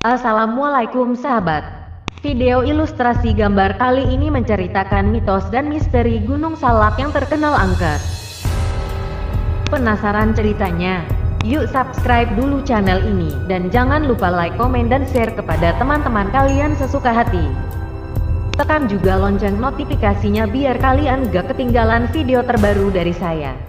Assalamualaikum sahabat. Video ilustrasi gambar kali ini menceritakan mitos dan misteri Gunung Salak yang terkenal angker. Penasaran ceritanya? Yuk subscribe dulu channel ini, dan jangan lupa like, komen, dan share kepada teman-teman kalian sesuka hati. Tekan juga lonceng notifikasinya biar kalian gak ketinggalan video terbaru dari saya.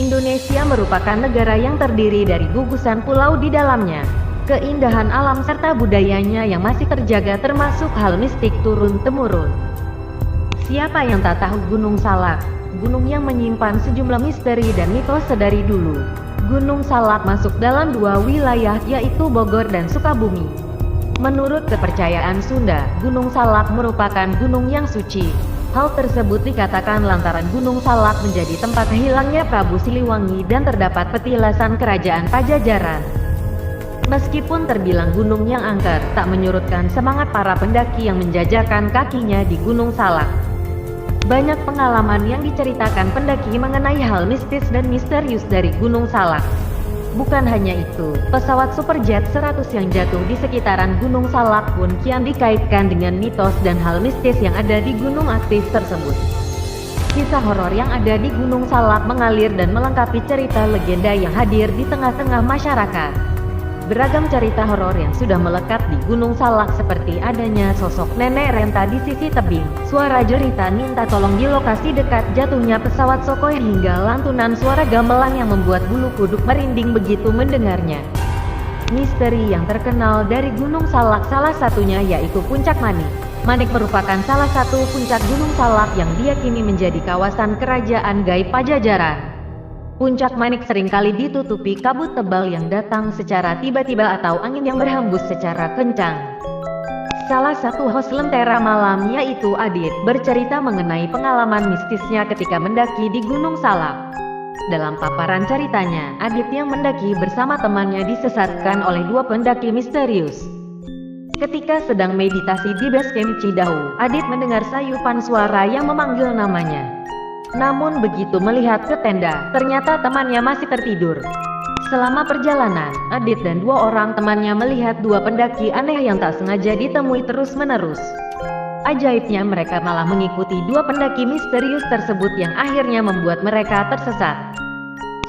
Indonesia merupakan negara yang terdiri dari gugusan pulau di dalamnya. Keindahan alam serta budayanya yang masih terjaga termasuk hal mistik turun-temurun. Siapa yang tak tahu Gunung Salak? Gunung yang menyimpan sejumlah misteri dan mitos sedari dulu. Gunung Salak masuk dalam dua wilayah, yaitu Bogor dan Sukabumi. Menurut kepercayaan Sunda, Gunung Salak merupakan gunung yang suci. Hal tersebut dikatakan lantaran Gunung Salak menjadi tempat hilangnya Prabu Siliwangi dan terdapat petilasan kerajaan Pajajaran. Meskipun terbilang gunung yang angker, tak menyurutkan semangat para pendaki yang menjajakan kakinya di Gunung Salak. Banyak pengalaman yang diceritakan pendaki mengenai hal mistis dan misterius dari Gunung Salak. Bukan hanya itu, pesawat Superjet 100 yang jatuh di sekitaran Gunung Salak pun kian dikaitkan dengan mitos dan hal mistis yang ada di gunung aktif tersebut. Kisah horor yang ada di Gunung Salak mengalir dan melengkapi cerita legenda yang hadir di tengah-tengah masyarakat. Beragam cerita horor yang sudah melekat di Gunung Salak seperti adanya sosok nenek renta di sisi tebing, suara jeritan minta tolong di lokasi dekat jatuhnya pesawat Sukhoi, hingga lantunan suara gamelan yang membuat bulu kuduk merinding begitu mendengarnya. Misteri yang terkenal dari Gunung Salak salah satunya yaitu Puncak Manik. Manik merupakan salah satu puncak Gunung Salak yang diyakini menjadi kawasan kerajaan gaib Pajajaran. Puncak Manik seringkali ditutupi kabut tebal yang datang secara tiba-tiba atau angin yang berhembus secara kencang. Salah satu host Lentera Malam yaitu Adit bercerita mengenai pengalaman mistisnya ketika mendaki di Gunung Salak. Dalam paparan ceritanya, Adit yang mendaki bersama temannya disesatkan oleh dua pendaki misterius. Ketika sedang meditasi di base camp Cidahu, Adit mendengar sayupan suara yang memanggil namanya. Namun begitu melihat ke tenda, ternyata temannya masih tertidur. Selama perjalanan, Adit dan dua orang temannya melihat dua pendaki aneh yang tak sengaja ditemui terus-menerus. Ajaibnya mereka malah mengikuti dua pendaki misterius tersebut yang akhirnya membuat mereka tersesat.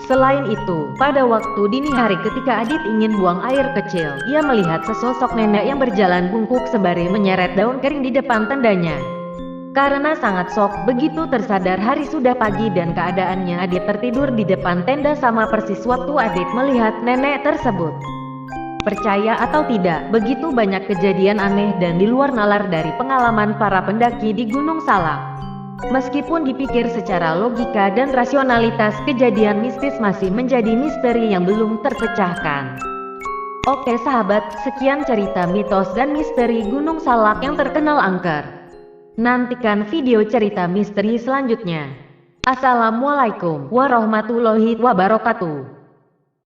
Selain itu, pada waktu dini hari ketika Adit ingin buang air kecil, ia melihat sesosok nenek yang berjalan bungkuk sembari menyeret daun kering di depan tendanya. Karena sangat shock, begitu tersadar hari sudah pagi dan keadaannya Adit tertidur di depan tenda sama persis waktu Adit melihat nenek tersebut. Percaya atau tidak, begitu banyak kejadian aneh dan di luar nalar dari pengalaman para pendaki di Gunung Salak. Meskipun dipikir secara logika dan rasionalitas, kejadian mistis masih menjadi misteri yang belum terpecahkan. Oke sahabat, sekian cerita mitos dan misteri Gunung Salak yang terkenal angker. Nantikan video cerita misteri selanjutnya. Assalamualaikum warahmatullahi wabarakatuh.